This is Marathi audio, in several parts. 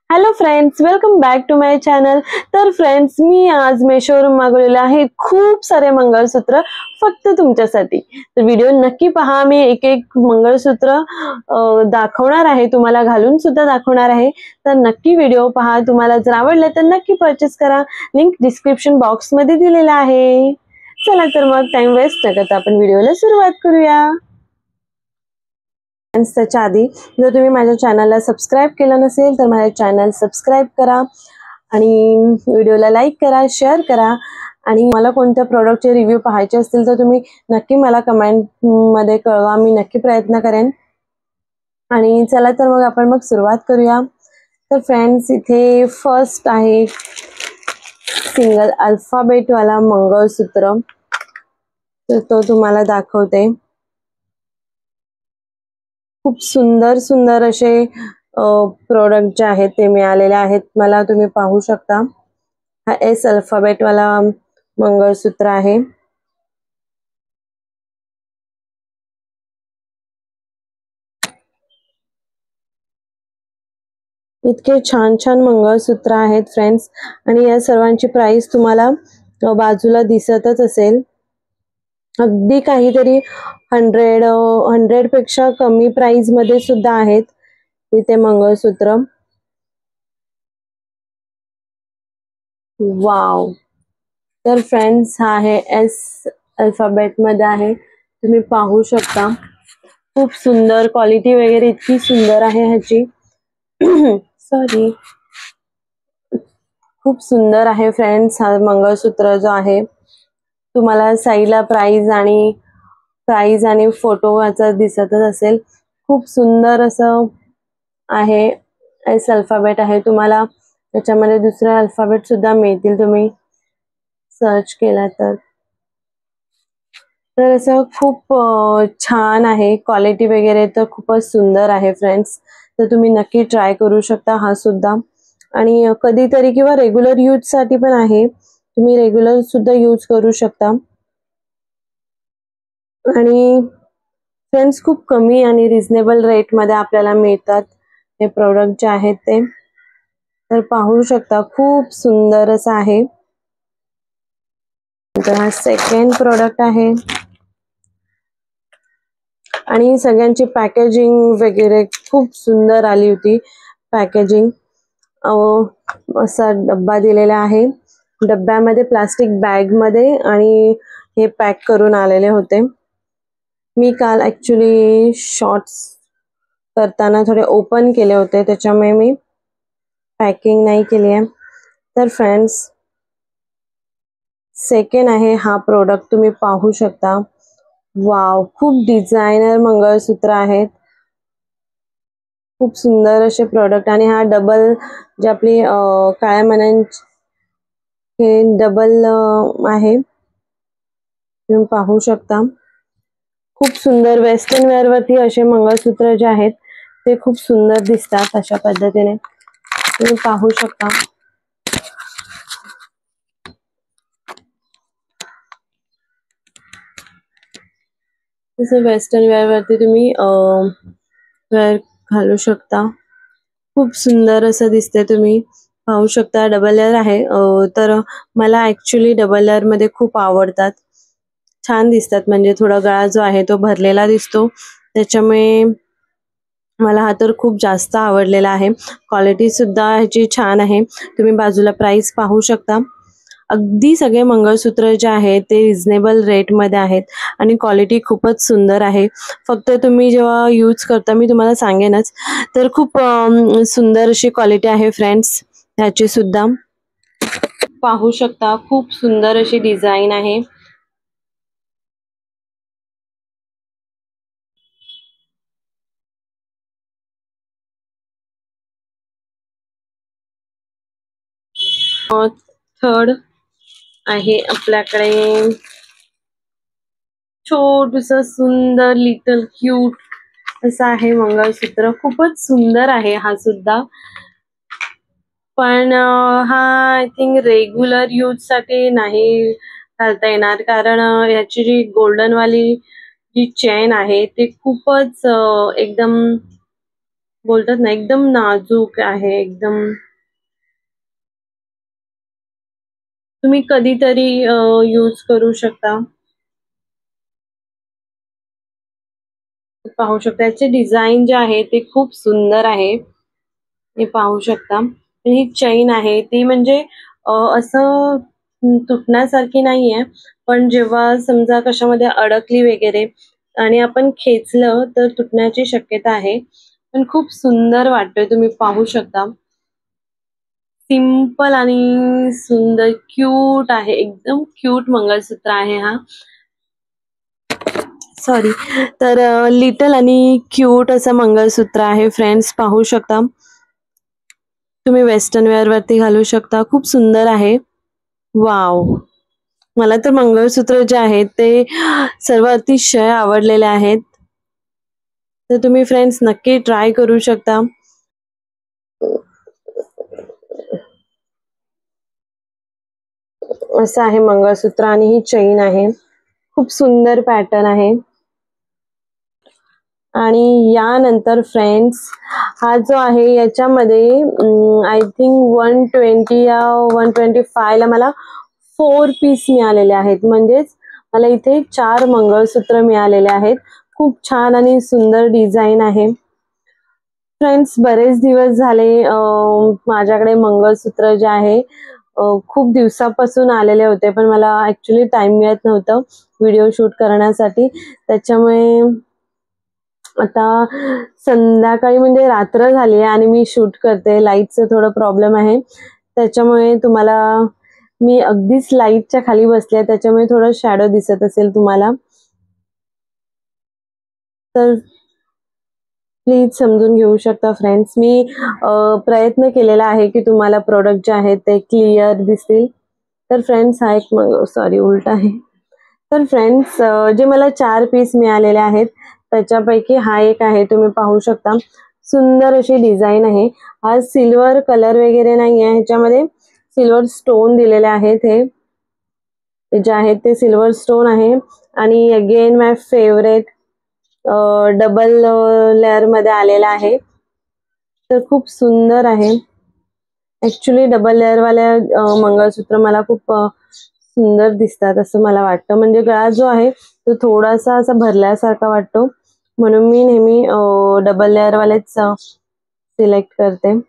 Hello friends, welcome back to my channel. तर फ्रेंड्स, मी आज मेशोवरून मागवलेले आहे खूप सारे मंगळसूत्र फक्त तुमच्यासाठी. तर व्हिडिओ नक्की पहा. मी एक एक मंगळसूत्र दाखवणार आहे, तुम्हाला घालून सुद्धा दाखवणार आहे. तर नक्की व्हिडिओ पहा. तुम्हाला जर आवडले तर नक्की परचेस करा. लिंक डिस्क्रिप्शन बॉक्स मध्ये दिलेला आहे. चला तर मग टाइम वेस्ट न करता आपण व्हिडिओला सुरुवात करूया. त्याच्या आधी जर तुम्ही माझ्या चॅनलला सबस्क्राईब केलं नसेल तर माझ्या चॅनल सबस्क्राईब करा आणि व्हिडिओला लाईक करा, शेअर करा. आणि मला कोणत्या प्रोडक्टचे रिव्ह्यू पाहायचे असतील तर तुम्ही नक्की मला कमेंटमध्ये कळवा. मी नक्की प्रयत्न करेन. आणि चला तर मग सुरुवात करूया. तर फ्रेंड्स, इथे फर्स्ट आहे सिंगल अल्फाबेटवाला मंगळसूत्र. तर तो तुम्हाला दाखवते. खूप सुंदर सुंदर असे प्रोडक्ट जे आहेत ते मिळालेले आहेत मला. तुम्ही पाहू शकता. हा एस अल्फाबेट वाला मंगळसूत्र आहे. इतके छान छान मंगळसूत्र आहेत फ्रेंड्स. आणि या सर्वांची प्राइस तुम्हाला बाजूला दिसतच असेल. अगदी काहीतरी 100 पेक्षा कमी प्राइस मध्ये सुद्धा आहेत इथे मंगळसूत्र. वाव. तर फ्रेंड्स, हा आहे एस अल्फाबेट मध्ये आहे. तुम्ही पाहू शकता. खूप सुंदर क्वालिटी वगैरे इतकी सुंदर आहे ह्याची. सॉरी. खूप सुंदर आहे फ्रेंड्स हा मंगळसूत्र जो आहे. तुम्हाला साईडला प्राइस आणि फोटो याचा दिसतच असेल. खूप सुंदर असं आहे. एस अल्फाबेट आहे. तुम्हाला त्याच्यामध्ये दुसरे अल्फाबेट सुद्धा मिळतील तुम्ही सर्च केला तर. तर असं खूप छान आहे. क्वालिटी वगैरे तर खूपच सुंदर आहे फ्रेंड्स. तर तुम्ही नक्की ट्राय करू शकता हा सुद्धा. आणि कधीतरी किंवा रेग्युलर यूज साठी पण आहे. तुम्ही रेग्युलर सुद्धा यूज करू शकता. आणि फ्रेंड्स, खूप कमी आणि रिझनेबल रेट मध्ये आपल्याला मिळतात हे प्रोडक्ट जे आहेत ते. तर पाहू शकता खूप सुंदर असं आहे. तर हा सेकंड प्रोडक्ट आहे. आणि सगळ्यांची पॅकेजिंग वगैरे खूप सुंदर आली होती. पॅकेजिंग असा डब्बा दिलेला आहे. डब्यामध्ये प्लास्टिक बॅग मध्ये आणि हे पॅक करून आलेले होते. मी काल ऍक्च्युली शॉर्ट्स करताना थोडे ओपन केले होते, त्याच्यामुळे मी पॅकिंग नाही केली आहे. तर फ्रेंड्स, सेकंड आहे हा प्रोडक्ट. तुम्ही पाहू शकता. वाव, खूप डिझायनर मंगळसूत्र आहेत. खूप सुंदर असे प्रोडक्ट. आणि हा डबल जे आपली काळ्या मण्यांची हे डबल आहे. तुम्ही पाहू शकता. खूप सुंदर वेस्टर्न वेअर वरती असे मंगळसूत्र जे आहेत ते खूप सुंदर दिसतात अशा पद्धतीने. तुम्ही पाहू शकता. जसं वेस्टर्न वेअर वरती तुम्ही वेअर घालू शकता. खूप सुंदर असं दिसते. तुम्ही पाहू शकता. डबल लेअर आहे. तर मला ऍक्च्युली डबल लेअर मध्ये खूप आवडतात. छान दिसतात. म्हणजे थोडा गळा जो आहे तो भरलेला दिसतो, त्याच्यामुळे मला हा तर खूप जास्त आवडलेला आहे. क्वालिटी सुद्धा ह्याची छान आहे. तुम्ही बाजूला प्राइस पाहू शकता. अगदी सगळे मंगळसूत्र जे आहेत ते रिझनेबल रेट मध्ये आहेत आणि क्वालिटी खूपच सुंदर आहे. फक्त तुम्ही जेव्हा यूज करता, मी तुम्हाला सांगेनच, तर खूप सुंदर अशी क्वालिटी आहे फ्रेंड्स ह्याची सुद्धा. पाहू शकता. खूप सुंदर अशी डिझाईन आहे. थर्ड आहे आपल्याकडे छोटस सुंदर लिटल क्यूट असं आहे मंगळसूत्र. खूपच सुंदर आहे हा सुद्धा. पण हा आय थिंक रेग्युलर यूज साठी नाही घालता येणार, कारण याची जी गोल्डन वाली जी चेन आहे ती खूपच एकदम बोलतात ना एकदम नाजूक आहे एकदम. तुम्ही कधीतरी यूज करू शकता. पाहू शकता याचे डिझाइन जे आहे ते खूप सुंदर आहे. हे पाहू शकता. ही चैन आहे ती म्हणजे असं तुटण्यासारखी नाहीये. पण जेव्हा समजा कशामध्ये अडकली वगैरे आणि आपण खेचलं तर तुटण्याची शक्यता आहे. पण खूप सुंदर वाटतोय तुम्ही पाहू शकता. सिंपल आणि सुंदर क्यूट आहे. एकदम क्यूट मंगळसूत्र आहे हा. सॉरी. तर लिटल आणि क्यूट असं मंगळसूत्र आहे फ्रेंड्स पाहू शकता. तुम्ही वेस्टर्न वेअर वरती घालू शकता. खूप सुंदर आहे. वॉव! मला तर मंगळसूत्र जे आहेत ते सर्व अतिशय आवडलेले आहेत. तर तुम्ही फ्रेंड्स नक्की ट्राय करू शकता. असं आहे मंगळसूत्र आणि ही चैन आहे. खूप सुंदर पॅटर्न आहे. आणि यानंतर फ्रेंड्स हा जो आहे याच्यामध्ये आय थिंक 120 या 125 ला मला 4 पीस मिळालेले आहेत. म्हणजेच मला इथे 4 मंगळसूत्र मिळालेले आहेत. खूप छान आणि सुंदर डिझाइन आहे. फ्रेंड्स बरेच दिवस झाले माझ्याकडे मंगळसूत्र जे आहे खूप दिवसापासून आलेले होते, पण मला ऍक्च्युली टाइम मिळत नव्हतं व्हिडिओ शूट करण्यासाठी. त्याच्यामुळे आता संध्याकाळी म्हणजे रात्र झाली आहे आणि मी शूट करते. लाईटचं थोडं प्रॉब्लेम आहे, त्याच्यामुळे तुम्हाला मी अगदीच लाईटच्या खाली बसले, त्याच्यामुळे थोडं शॅडो दिसत असेल तुम्हाला. तर प्लीज समजून घेऊ शकता फ्रेंड्स. मी प्रयत्न केलेला आहे की तुम्हाला प्रोडक्ट जे आहेत ते क्लिअर दिसतील. तर फ्रेंड्स हा एक सॉरी उलट आहे. तर फ्रेंड्स जे मला 4 पीस मिळालेले आहेत त्याच्यापैकी हा एक आहे. तुम्ही पाहू शकता सुंदर अशी डिझाइन आहे. हा सिल्वर कलर वगैरे नाही आहे, ह्याच्यामध्ये सिल्वर स्टोन दिलेले आहेत. हे जे आहेत ते सिल्वर स्टोन आहे. आणि अगेन माय फेवरेट डबल लेअर मध्ये आलेला आहे. तर खूप सुंदर आहे. ऍक्च्युली डबल लेअर वाल्या मंगळसूत्र मला खूप सुंदर दिसतात असं मला वाटतं. म्हणजे गळा जो आहे तो थोडासा असा भरल्यासारखा वाटतो, म्हणून मी नेहमी डबल लेअर वालेच सिलेक्ट करते.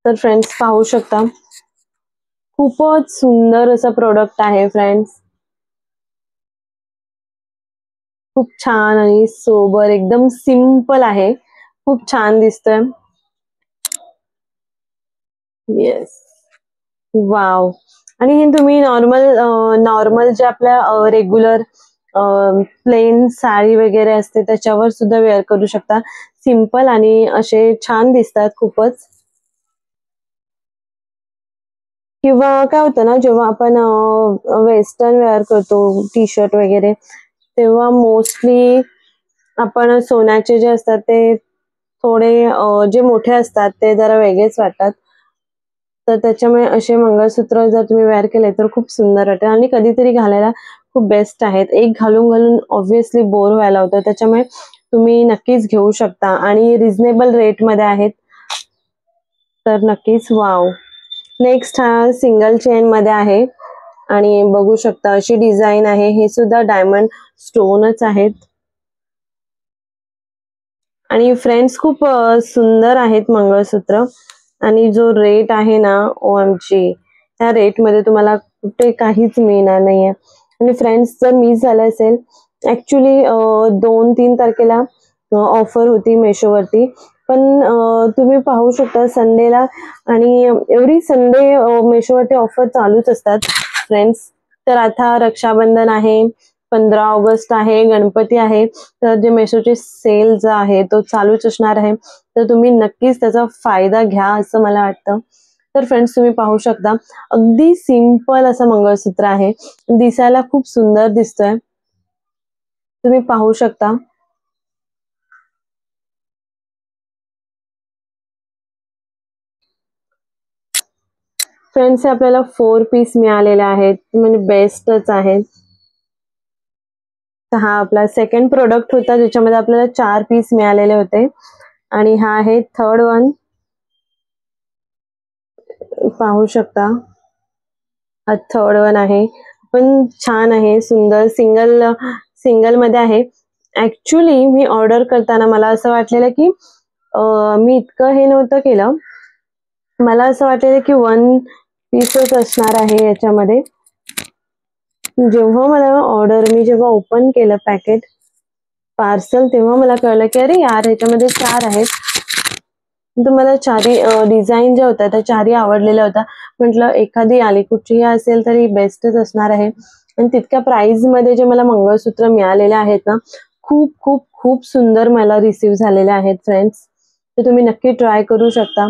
तर फ्रेंड्स पाहू शकता खूपच सुंदर असं प्रोडक्ट आहे फ्रेंड्स. खूप छान आणि सोबर एकदम सिंपल आहे. खूप छान दिसतोय. येस. वाव. आणि हे तुम्ही नॉर्मल जे आपल्या रेग्युलर प्लेन साडी वगैरे असते त्याच्यावर सुद्धा वेअर करू शकता. सिंपल आणि असे छान दिसतात खूपच. किंवा काय होतं ना, जेव्हा आपण वेस्टर्न वेअर करतो टी शर्ट वगैरे, तेव्हा मोस्टली आपण सोन्याचे जे असतात ते थोडे जे मोठे असतात ते जरा वेगळेच वाटतात. तर त्याच्यामुळे असे मंगळसूत्र जर तुम्ही वेअर केले तर खूप सुंदर वाटेल आणि कधीतरी घालायला खूप बेस्ट आहेत. एक घालून घालून ऑब्व्हियसली बोर व्हायला होतं, त्याच्यामुळे तुम्ही नक्कीच घेऊ शकता आणि रिझनेबल रेट मध्ये आहेत. तर नक्कीच. वाव. नेक्स्ट हा सिंगल चेन मध्ये आहे आणि बघू शकता अशी डिझाइन आहे. हे सुद्धा डायमंड स्टोनच आहेत. आणि फ्रेंड्स खूप सुंदर आहेत मंगळसूत्र. आणि जो रेट आहे ना OMG, त्या रेट मध्ये तुम्हाला कुठे काहीच मिळणार नाहीये. आणि फ्रेंड्स जर मिस झालं असेल, ऍक्च्युली 2-3 तारखेला ऑफर होती मेशोवरती, पण तुम्ही पाहू शकता संडेला आणि एव्हरी संडे मेशोवरती ऑफर चालूच असतात फ्रेंड्स. तर आता रक्षाबंधन आहे, 15 ऑगस्ट आहे, गणपती आहे, तर जे मेशोचे सेल जो आहे तो चालूच असणार आहे. तर तुम्ही नक्कीच त्याचा फायदा घ्या असं मला वाटतं. तर फ्रेंड्स तुम्ही पाहू शकता अगदी सिंपल असं मंगळसूत्र आहे. दिसायला खूप सुंदर दिसतोय. तुम्ही पाहू शकता. फ्रेंड्स, हे आपल्याला 4 पीस मिळालेले आहेत, म्हणजे बेस्टच आहेत. तर हा आपला सेकंड प्रोडक्ट होता, ज्याच्यामध्ये आपल्याला 4 पीस मिळालेले होते. आणि हा आहे थर्ड वन, पाहू शकता. हा थर्ड वन आहे, पण छान आहे, सुंदर सिंगल मध्ये आहे. ऍक्च्युली मी ऑर्डर करताना मला असं वाटलेलं की मी इतकं हे नव्हतं केलं. मला असं वाटलेलं की 1 पीसच असणार आहे याच्यामध्ये. जेव्हा मी जेव्हा ओपन केलं पॅकेट पार्सल, तेव्हा मला कळलं की अरे यार, ह्याच्यामध्ये 4 आहेत. तर मला चारी डिझाईन ज्या होत्या त्या चारी आवडलेल्या होत्या. म्हटलं एखादी कुठचीही असेल तरी बेस्टच असणार आहे. आणि तितक्या प्राइस मध्ये जे मला मंगळसूत्र मिळालेले आहेत ना, खूप खूप खूप सुंदर मला रिसीव्ह झालेले आहेत फ्रेंड्स. तर तुम्ही नक्की ट्राय करू शकता.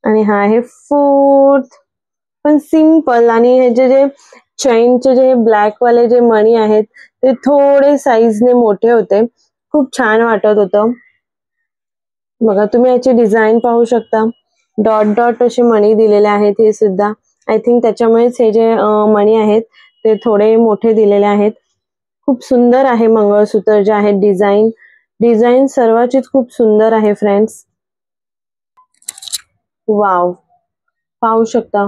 आणि हा आहे फोर्थ, पण सिंपल. आणि ह्याचे जे चेनचे जे ब्लॅक वाले जे मणी आहेत ते थोडे साईजने मोठे होते, खूप छान वाटत होतं. बघा, तुम्ही याची डिझाईन पाहू शकता. डॉट डॉट असे मणी दिलेले आहेत. हे सुद्धा आय थिंक त्याच्यामुळेच हे जे मणी आहेत ते थोडे मोठे दिलेले आहेत. खूप सुंदर आहे मंगळसूत्र जे आहे. डिझाईन सर्वाचीच खूप सुंदर आहे फ्रेंड्स. वाव, पाहू शकता.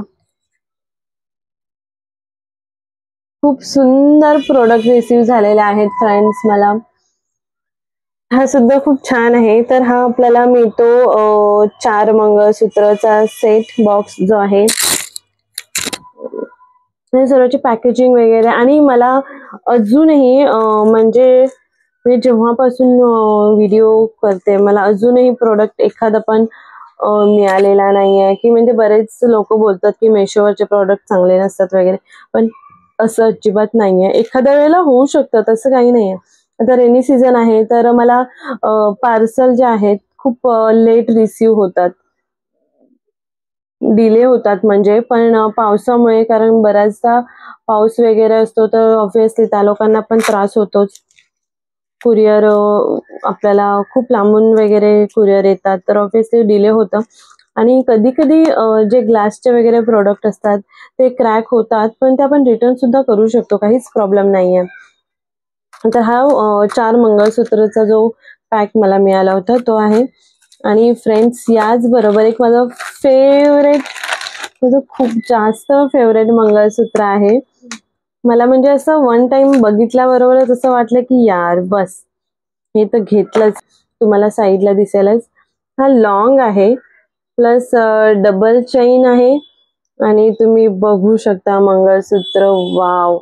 खूप सुंदर प्रोडक्ट रिसीव्ह झालेले आहेत फ्रेंड्स मला. हा सुद्धा खूप छान आहे. तर हा आपल्याला मिळतो 4 मंगळसूत्राचा सेट बॉक्स जो आहे. सर्वांची पॅकेजिंग वगैरे. आणि मला अजूनही म्हणजे मी जेव्हापासून व्हिडिओ करते, मला अजूनही प्रोडक्ट एखादा पण मिळालेला नाहीये. की म्हणजे बरेच लोक बोलतात की मेशोवरचे प्रोडक्ट चांगले नसतात वगैरे, पण असं अजिबात नाहीये. एखाद्या वेळेला होऊ शकतं, तसं काही नाहीये. आता रेनी सीझन आहे, तर मला पार्सल जे आहेत खूप लेट रिसीव्ह होतात, डिले होतात. म्हणजे पण पावसामुळे, कारण बऱ्याचदा पाऊस वगैरे असतो, तर ऑब्व्हियसली त्या लोकांना पण त्रास होतोच. कुरिअर आपल्याला खूप लांबून वगैरे कुरिअर येतात, तर ऑब्व्हियसली डिले होतं. आणि कधी कधी जे ग्लासचे वगैरे प्रोडक्ट असतात ते क्रॅक होतात, पण ते आपण रिटर्न सुद्धा करू शकतो, काहीच प्रॉब्लेम नाहीये. तर हा 4 मंगळसूत्रचा जो पॅक मला मिळाला होता तो आहे. आणि फ्रेंड्स, याच बरोबर एक माझं खूप जास्त फेवरेट मंगळसूत्र आहे. मला म्हणजे असं वन टाइम बघितल्याबरोबरच असं वाटलं की यार बस, हे तर घेतलंच. तुम्हाला साईडला दिसेलच. हा लॉंग आहे, प्लस डबल चेन आहे. आणि तुम्ही बघू शकता मंगळसूत्र. वाव,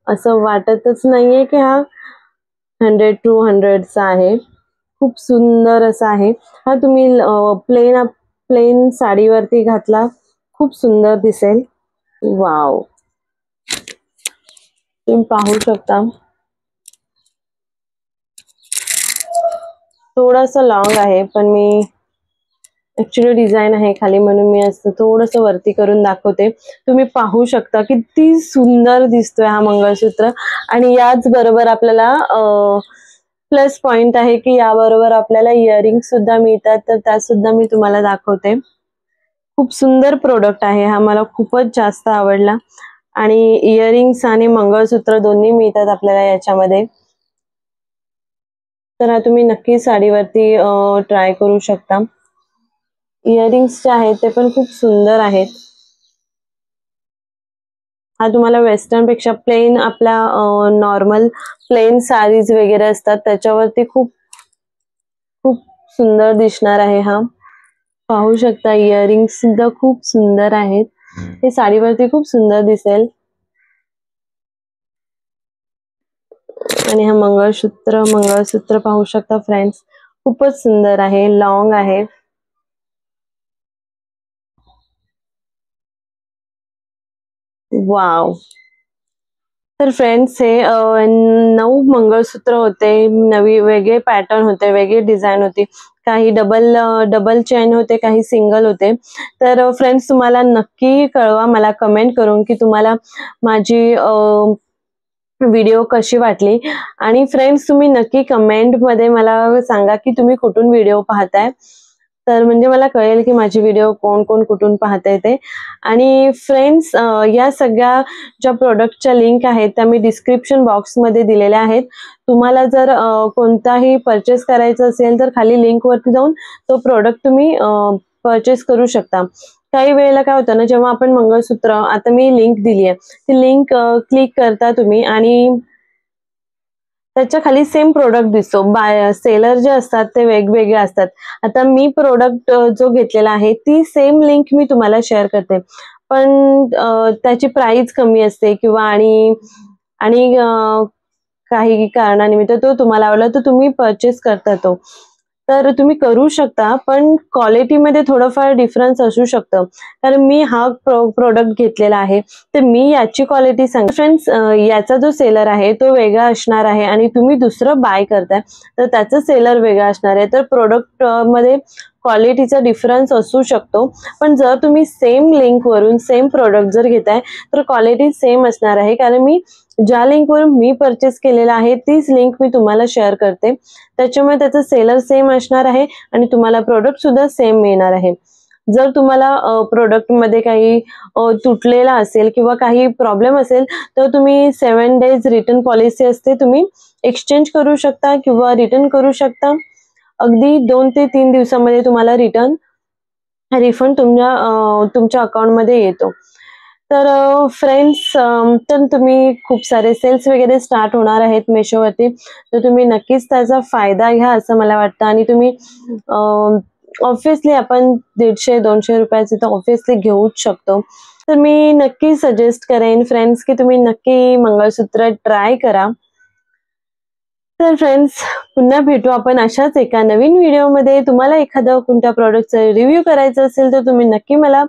असं वाटतच नाहीये की हा 100-200चा आहे. खूप सुंदर असा आहे. हा तुम्ही प्लेन साडीवरती घातला, खूप सुंदर दिसेल. वाव, तुम्ही पाहू शकता. थोडासा लॉंग आहे, पण मी ऍक्च्युली डिझाईन आहे खाली म्हणून मी असं थोडस वरती करून दाखवते. तुम्ही पाहू शकता किती सुंदर दिसतोय हा मंगळसूत्र. आणि याच बरोबर आपल्याला प्लस पॉइंट आहे की याबरोबर आपल्याला इयरिंग सुद्धा मिळतात. तर त्या सुद्धा मी तुम्हाला दाखवते. खूप सुंदर प्रोडक्ट आहे हा, मला खूपच जास्त आवडला. आणि इयरिंग्स आणि मंगळसूत्र दोन्ही मिळतात आपल्याला याच्यामध्ये. तर हा तुम्ही नक्की साडीवरती ट्राय करू शकता. इयरिंग्स जे आहेत ते पण खूप सुंदर आहेत. हा तुम्हाला वेस्टर्न पेक्षा प्लेन, आपल्या नॉर्मल प्लेन साडीज वगैरे असतात त्याच्यावरती खूप खूप सुंदर दिसणार आहे हा. पाहू शकता, इयरिंग्स सुद्धा खूप सुंदर आहेत. हे साडीवरती खूप सुंदर दिसेल. आणि हा मंगळसूत्र पाहू शकता फ्रेंड्स, खूपच सुंदर आहे, लॉंग आहे. वाव. तर फ्रेंड्स, हे 9 मंगळसूत्र होते. वेगळे पॅटर्न होते, वेगळी डिझाईन होती. काही डबल चेन होते, काही सिंगल होते. तर फ्रेंड्स, तुम्हाला नक्की कळवा मला कमेंट करून की तुम्हाला माझी व्हिडिओ कशी वाटली. आणि फ्रेंड्स, तुम्ही नक्की कमेंट मध्ये मला सांगा की तुम्ही कुठून व्हिडिओ पाहताय. तर म्हणजे मला कळेल की माझी व्हिडिओ कोण कोण कुठून पाहते ते. आणि फ्रेंड्स, या सगळ्या ज्या प्रोडक्टच्या लिंक आहेत त्या मी डिस्क्रिप्शन बॉक्समध्ये दिलेल्या आहेत. तुम्हाला जर कोणताही परचेस करायचं असेल तर खाली लिंकवरती जाऊन तो प्रोडक्ट तुम्ही परचेस करू शकता. काही वेळेला काय होतं ना, जेव्हा आपण मंगळसूत्र, आता मी लिंक दिली आहे, ती लिंक क्लिक करता तुम्ही आणि त्याच्या खाली सेम प्रोडक्ट दिसतो. सेलर जे असतात ते वेगवेगळे असतात. आता मी प्रोडक्ट जो घेतलेला आहे ती सेम लिंक मी तुम्हाला शेअर करते, पण त्याची प्राइस कमी असते किंवा आणि आणि काही कारणानिमित्त तो तुम्हाला आवडला तर तुम्ही परचेस करता तो. तर तुम्ही करू शकता, पण क्वालिटीमध्ये थोडंफार डिफरन्स असू शकतं. कारण मी हा प्रोडक्ट घेतलेला आहे, तर मी याची क्वालिटी सांगते. फ्रेंड्स, याचा जो सेलर आहे तो वेगळा असणार आहे आणि तुम्ही दुसरं बाय करताय तर त्याचं सेलर वेगळा असणार आहे. तर प्रोडक्ट मध्ये क्वालिटीचा डिफरन्स असू शकतो. पण जर तुम्ही सेम लिंकवरून सेम प्रोडक्ट जर घेताय तर क्वालिटी सेम असणार आहे. कारण मी ज्या लिंकवरून मी परचेस केलेला आहे तीच लिंक मी तुम्हाला शेअर करते. त्याच्यामुळे त्याचं सेलर सेम असणार आहे आणि तुम्हाला प्रोडक्ट सुद्धा सेम मिळणार आहे. जर तुम्हाला प्रोडक्ट मध्ये काही तुटलेला असेल किंवा काही प्रॉब्लेम असेल तर तुम्ही 7 days रिटर्न पॉलिसी असते, तुम्ही एक्सचेंज करू शकता किंवा रिटर्न करू शकता. अगदी 2 ते 3 दिवसामध्ये तुम्हाला रिफंड तुमच्या अकाउंटमध्ये येतो. तर फ्रेंड्स, तर तुम्ही खूप सारे सेल्स वगैरे स्टार्ट होणार आहेत मेशोवरती, तर तुम्ही नक्कीच त्याचा फायदा घ्या असं मला वाटतं. आणि तुम्ही ऑब्व्हियसली आपण 150-200 रुपयाचे तर ऑब्व्हियसली घेऊच शकतो. तर मी नक्की सजेस्ट करेन फ्रेंड्स की तुम्ही नक्की मंगळसूत्र ट्राय करा. तर फ्रेंड्स, पुन्हा भेटू आपण अशाच एका नवीन व्हिडिओमध्ये. तुम्हाला एखादा कोणत्या प्रोडक्टचा रिव्ह्यू करायचा असेल तर तुम्ही नक्की मला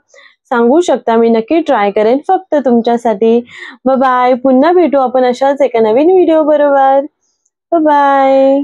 सांगू शकता, मी नक्की ट्राय करेन फक्त तुमच्यासाठी. Bye bye. पुन्हा भेटू आपण अशाच एका नवीन व्हिडिओ बरोबर. Bye bye.